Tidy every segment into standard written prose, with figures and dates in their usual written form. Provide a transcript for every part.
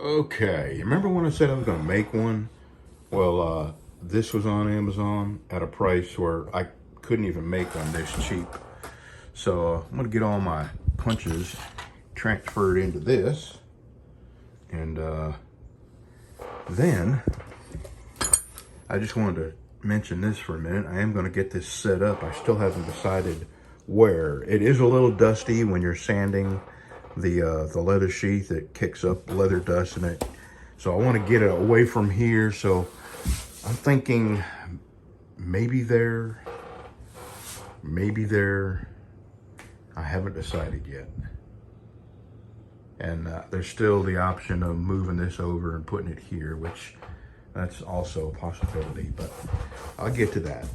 Okay, remember when I said I was gonna make one? Well, this was on Amazon at a price where I couldn't even make one this cheap. So I'm gonna get all my punches transferred into this. And then I just wanted to mention this for a minute. I am gonna get this set up. I still haven't decided where. It is a little dusty when you're sanding the leather sheath. It kicks up leather dust in it. So I want to get it away from here. So I'm thinking maybe there. I haven't decided yet. And there's still the option of moving this over and putting it here, which that's also a possibility, but I'll get to that.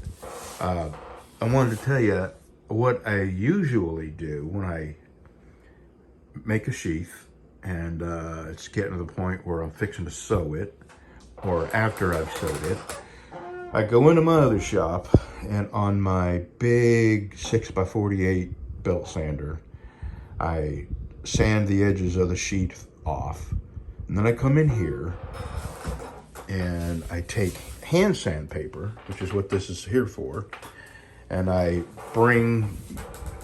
I wanted to tell you what I usually do when I make a sheath and it's getting to the point where I'm fixing to sew it, or after I've sewed it. I go into my other shop, and on my big 6x48 belt sander, I sand the edges of the sheath off. And then I come in here and I take hand sandpaper, which is what this is here for, and I bring,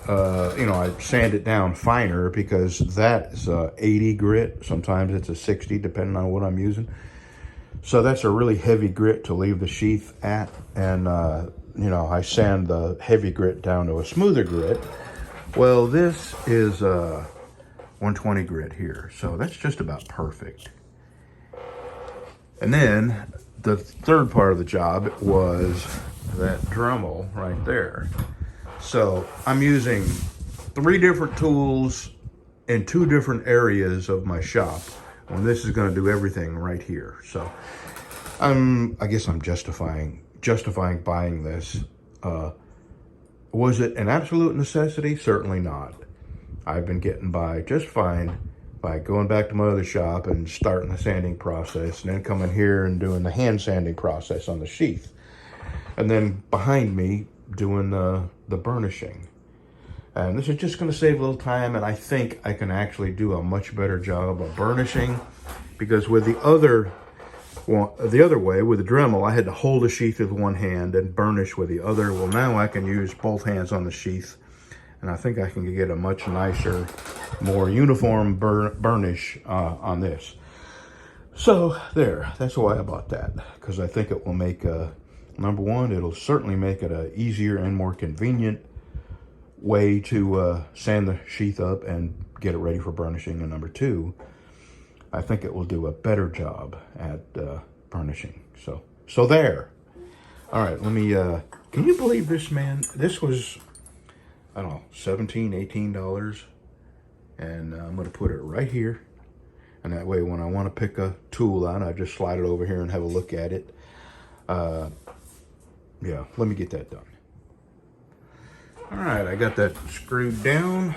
I sand it down finer because that's a 80 grit. Sometimes it's a 60, depending on what I'm using. So that's a really heavy grit to leave the sheath at. And, I sand the heavy grit down to a smoother grit. Well, this is 120 grit here. So that's just about perfect. And then the third part of the job was that Dremel right there. So I'm using 3 different tools in 2 different areas of my shop, when this is going to do everything right here. So I guess I'm justifying buying this. Was it an absolute necessity? Certainly not. I've been getting by just fine by going back to my other shop and starting the sanding process, and then coming here and doing the hand sanding process on the sheath. And then behind me doing the burnishing. And this is just going to save a little time, and I think I can actually do a much better job of burnishing, because with the other way, with the Dremel, I had to hold the sheath with one hand and burnish with the other. Well, now I can use both hands on the sheath, and I think I can get a much nicer, more uniform burnish on this. So there, that's why I bought that, because I think it will make, number one, it'll certainly make it a easier and more convenient way to sand the sheath up and get it ready for burnishing. And number two, I think it will do a better job at burnishing. So there. All right, let me, can you believe this, man? This was, I don't know, $17, $18. And I'm gonna put it right here. And that way, when I wanna pick a tool out, I just slide it over here and have a look at it. Yeah, let me get that done. All right, I got that screwed down.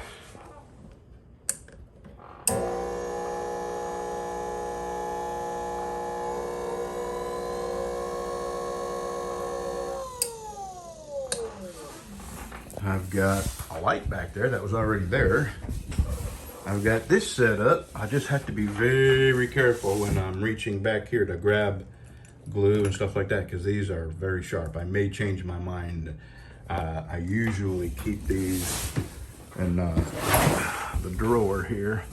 I've got a light back there that was already there. I've got this set up. I just have to be very careful when I'm reaching back here to grab glue and stuff like that, because these are very sharp. I may change my mind. I usually keep these in the drawer here.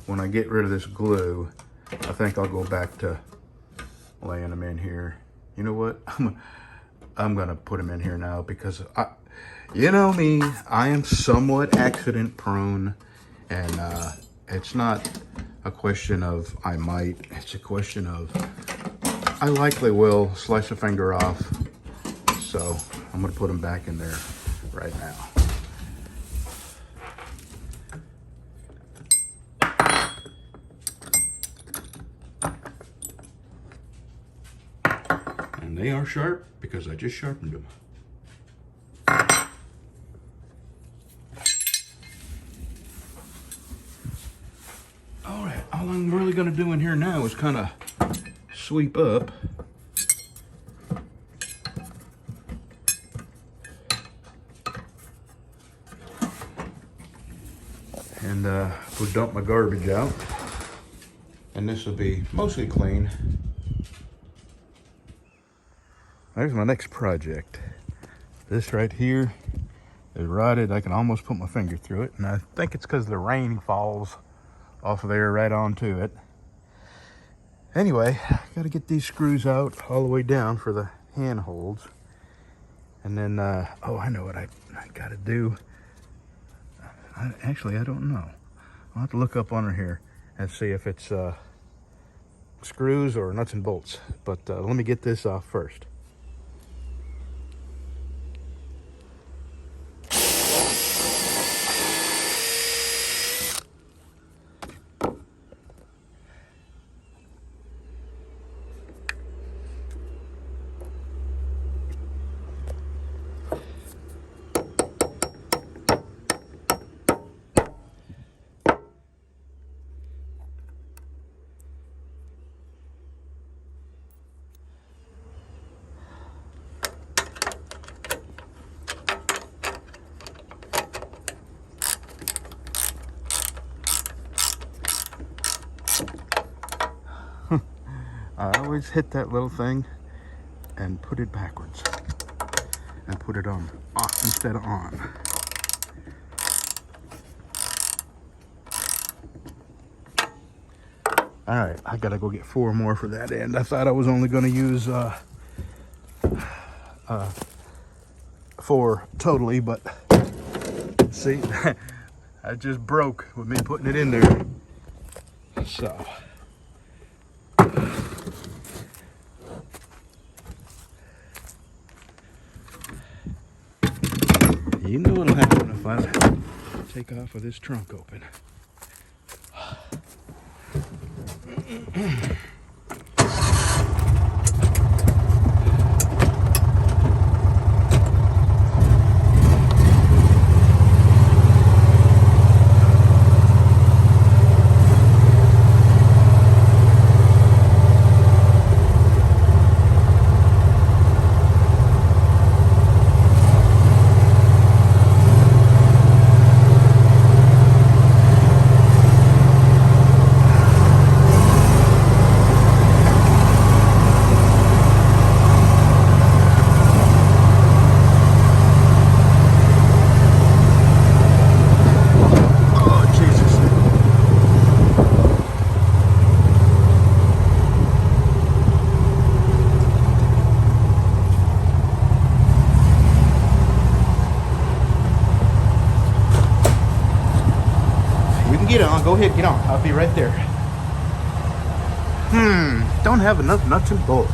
When I get rid of this glue, I think I'll go back to laying them in here. You know what? I'm gonna put them in here now, because you know me, I am somewhat accident prone, and it's not a question of I might, it's a question of I likely will slice a finger off. So I'm gonna put them back in there right now. And they are sharp because I just sharpened them. All right, all I'm really gonna do in here now is kind of sweep up. And we'll dump my garbage out. and this will be mostly clean. There's my next project. This right here is rotted. I can almost put my finger through it, and I think it's because the rain falls off of there right onto it. Anyway, I gotta get these screws out all the way down for the handholds. And then, oh, I know what I gotta do. Actually, I don't know. I'll have to look up under here and see if it's screws or nuts and bolts. But let me get this off first. I always hit that little thing and put it backwards and put it on off instead of on. All right, I gotta go get 4 more for that end. I thought I was only gonna use 4 totally, but see, I just broke with me putting it in there. So. You know what'll happen if I take off with this trunk open. Get on, go ahead, get on. I'll be right there. Don't have enough nuts and bolts.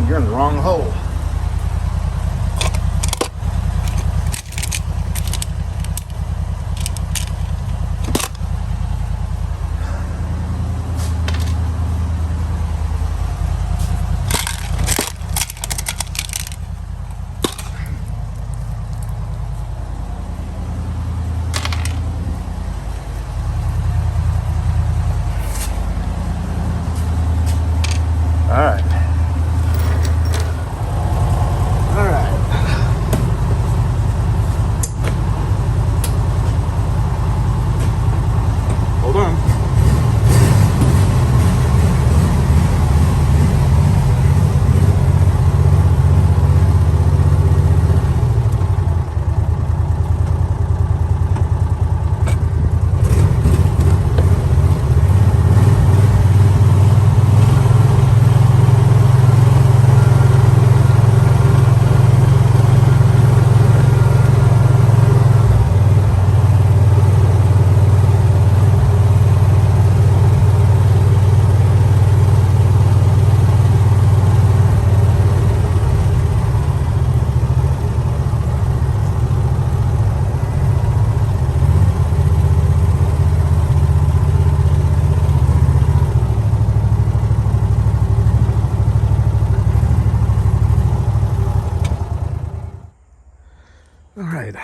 You're in the wrong hole. All right.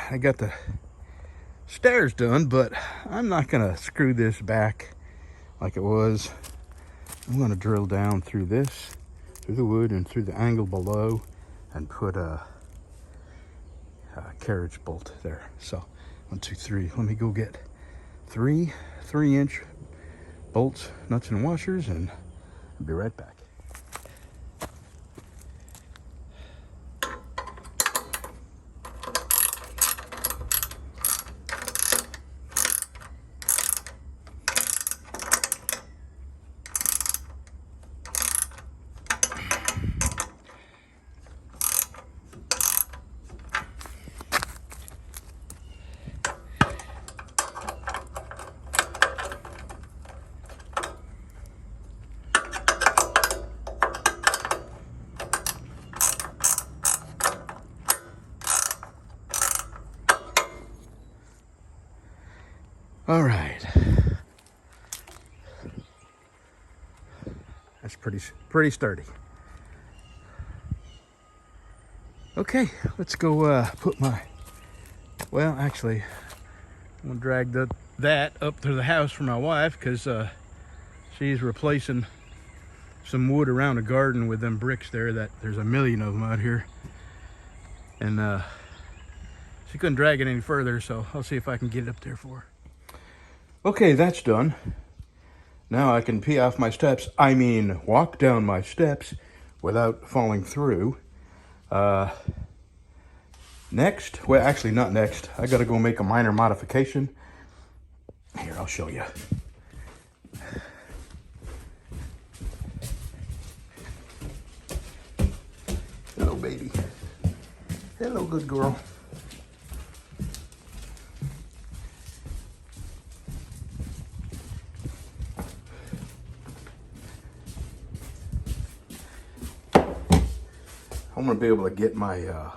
I got the stairs done, but I'm not gonna screw this back like it was. I'm gonna drill down through this, through the wood and through the angle below, and put a carriage bolt there. So 1, 2, 3. Let me go get three 3-inch bolts, nuts and washers, and I'll be right back. All right, that's pretty sturdy. Okay, let's go put my, well, actually, I'm gonna drag that up to the house for my wife, because she's replacing some wood around the garden with them bricks there. That there's a million of them out here, and she couldn't drag it any further, so I'll see if I can get it up there for her. Okay, that's done. Now I can pee off my steps. I mean, walk down my steps without falling through. Next, well, actually not next. I gotta go make a minor modification. Here, I'll show you. Hello, baby. Hello, good girl. I'm gonna be able to get my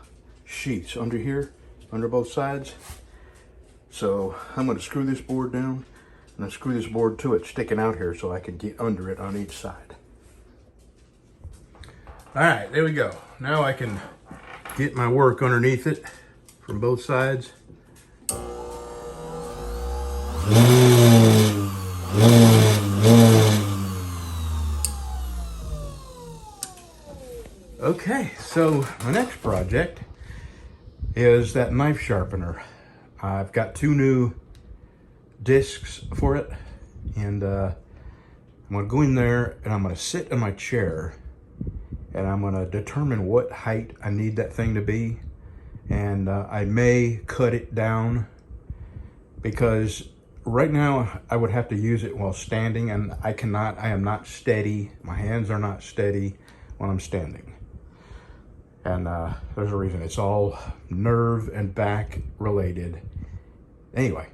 sheets under here, under both sides. So I'm gonna screw this board down and then screw this board to it, sticking out here, so I can get under it on each side. All right, there we go. Now I can get my work underneath it from both sides. Okay, so my next project is that knife sharpener. I've got 2 new discs for it, and I'm gonna go in there and I'm gonna sit in my chair and I'm gonna determine what height I need that thing to be, and I may cut it down, because right now I would have to use it while standing, and I am not steady. My hands are not steady when I'm standing. And there's a reason. It's all nerve and back related. Anyway,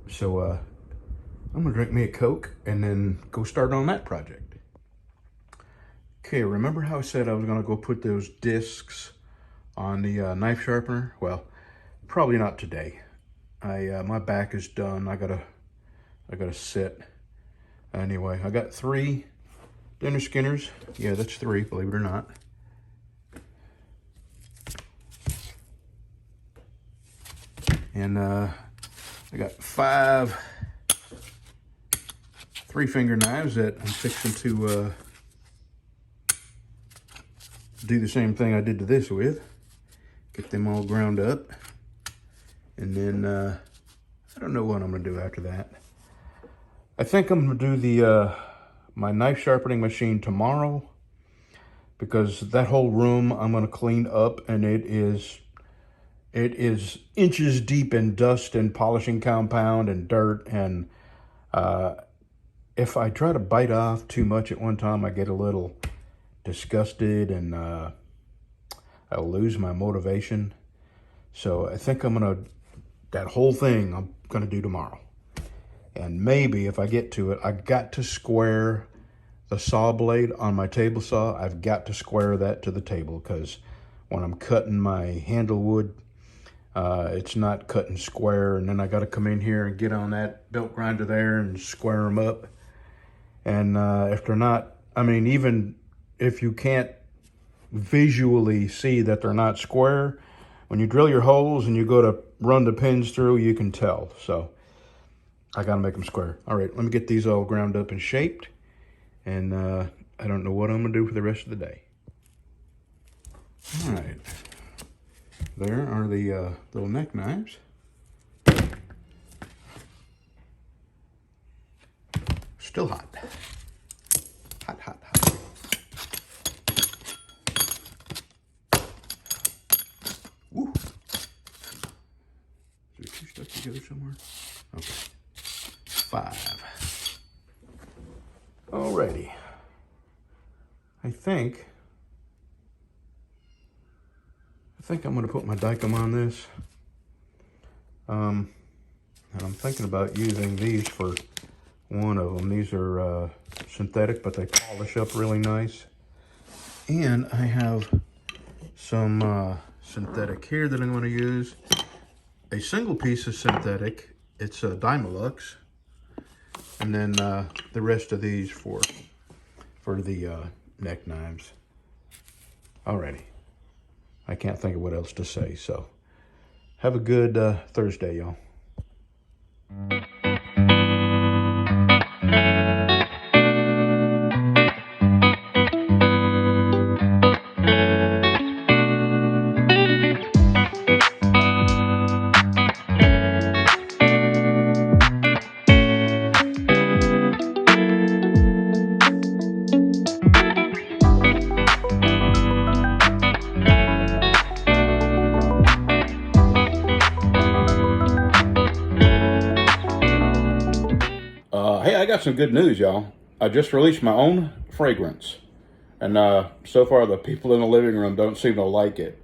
so I'm gonna drink me a Coke and then go start on that project. Okay, remember how I said I was gonna go put those discs on the knife sharpener? Well, probably not today. My back is done. I gotta sit. Anyway, I got 3 dinner skinners. Yeah, that's 3, believe it or not. And I got 5 3-finger knives that I'm fixing to do the same thing I did to this with. Get them all ground up. And then I don't know what I'm gonna do after that. I think I'm gonna do the my knife sharpening machine tomorrow, because that whole room I'm gonna clean up, and it is inches deep in dust and polishing compound and dirt, and if I try to bite off too much at one time, I get a little disgusted, and I'll lose my motivation. So I think that whole thing I'm gonna do tomorrow. And maybe if I get to it, I got to square the saw blade on my table saw. I've got to square that to the table, because when I'm cutting my handle wood, it's not cutting square, and then I got to come in here and get on that belt grinder there and square them up. And if they're not, I mean, even if you can't visually see that they're not square, when you drill your holes and you go to run the pins through, you can tell. So I got to make them square. All right, let me get these all ground up and shaped. And I don't know what I'm going to do for the rest of the day. All right. There are the little neck knives. Still hot. Hot, hot, hot. Woo. Is there two stuck together somewhere? Okay. 5. Alrighty. I think I'm going to put my Dykem on this. And I'm thinking about using these for one of them. These are synthetic, but they polish up really nice. And I have some synthetic here that I'm going to use. A single piece of synthetic. It's a Dymolux. And then the rest of these for the neck knives. Alrighty. I can't think of what else to say, so have a good Thursday, y'all. Hey, I got some good news, y'all. I just released my own fragrance. And so far, the people in the living room don't seem to like it.